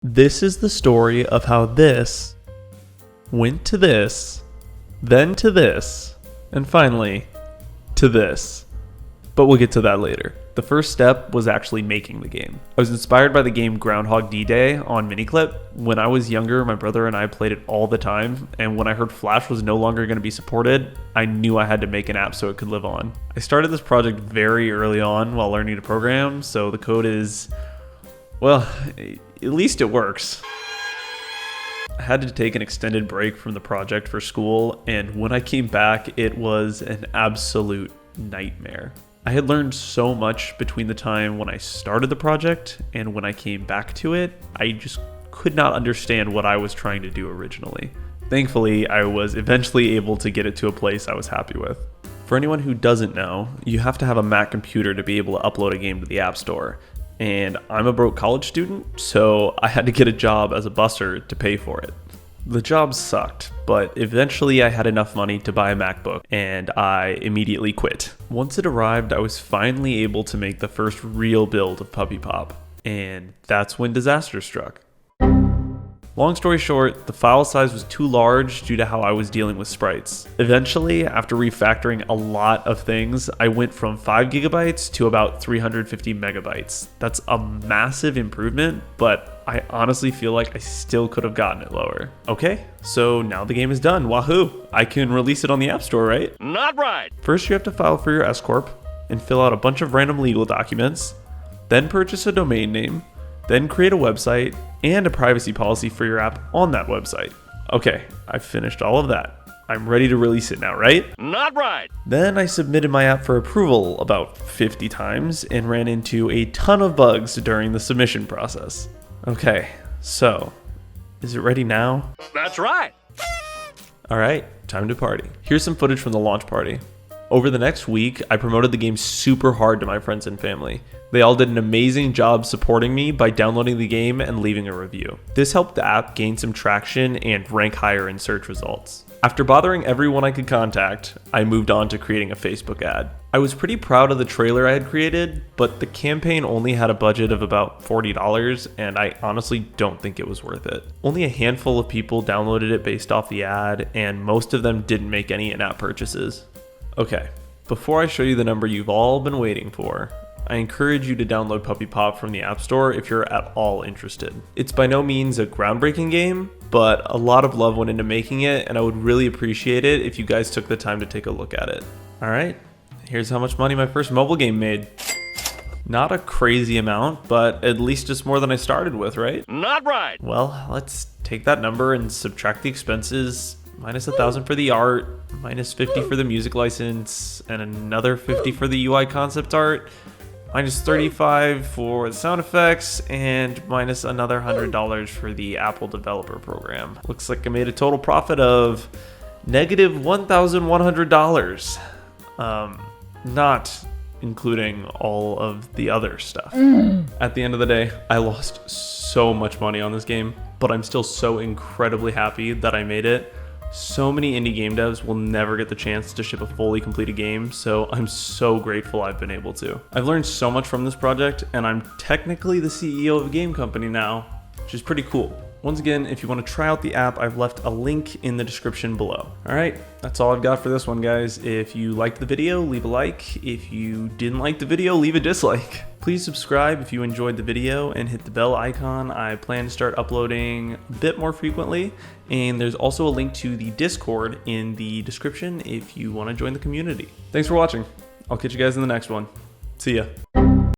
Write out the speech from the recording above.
This is the story of how this went to this, then to this, and finally to this. But we'll get to that later. The first step was actually making the game. I was inspired by the game Groundhog D-Day on Miniclip. When I was younger, my brother and I played it all the time, and when I heard Flash was no longer going to be supported, I knew I had to make an app so it could live on. I started this project very early on while learning to program, so the code is, well, at least it works. I had to take an extended break from the project for school, and when I came back, it was an absolute nightmare. I had learned so much between the time when I started the project and when I came back to it. I just could not understand what I was trying to do originally. Thankfully, I was eventually able to get it to a place I was happy with. For anyone who doesn't know, you have to have a Mac computer to be able to upload a game to the App Store. And I'm a broke college student, so I had to get a job as a busser to pay for it. The job sucked, but eventually I had enough money to buy a MacBook, and I immediately quit. Once it arrived, I was finally able to make the first real build of Puppy Pop, and that's when disaster struck. Long story short, the file size was too large due to how I was dealing with sprites. Eventually, after refactoring a lot of things, I went from 5 gigabytes to about 350 megabytes. That's a massive improvement, but I honestly feel like I still could have gotten it lower. Okay, so now the game is done. Wahoo! I can release it on the App Store, right? Not right! First, you have to file for your S-Corp and fill out a bunch of random legal documents, then purchase a domain name, then create a website and a privacy policy for your app on that website. Okay, I've finished all of that. I'm ready to release it now, right? Not right! Then I submitted my app for approval about 50 times and ran into a ton of bugs during the submission process. Okay, so, is it ready now? That's right! Alright, time to party. Here's some footage from the launch party. Over the next week, I promoted the game super hard to my friends and family. They all did an amazing job supporting me by downloading the game and leaving a review. This helped the app gain some traction and rank higher in search results. After bothering everyone I could contact, I moved on to creating a Facebook ad. I was pretty proud of the trailer I had created, but the campaign only had a budget of about $40, and I honestly don't think it was worth it. Only a handful of people downloaded it based off the ad, and most of them didn't make any in-app purchases. Okay, before I show you the number you've all been waiting for, I encourage you to download Puppy Pop from the App Store if you're at all interested. It's by no means a groundbreaking game, but a lot of love went into making it, and I would really appreciate it if you guys took the time to take a look at it. Alright, here's how much money my first mobile game made. Not a crazy amount, but at least it's more than I started with, right? Not right! Well, let's take that number and subtract the expenses. Minus 1,000 for the art, minus 50 for the music license, and another 50 for the UI concept art, minus 35 for the sound effects, and minus another $100 for the Apple developer program. Looks like I made a total profit of negative $1,100. Not including all of the other stuff. At the end of the day, I lost so much money on this game, but I'm still so incredibly happy that I made it. So many indie game devs will never get the chance to ship a fully completed game, so I'm so grateful I've been able to. I've learned so much from this project, and I'm technically the CEO of a game company now, which is pretty cool. Once again, if you want to try out the app, I've left a link in the description below. Alright, that's all I've got for this one, guys. If you liked the video, leave a like. If you didn't like the video, leave a dislike. Please subscribe if you enjoyed the video and hit the bell icon. I plan to start uploading a bit more frequently, and there's also a link to the Discord in the description if you want to join the community. Thanks for watching. I'll catch you guys in the next one. See ya.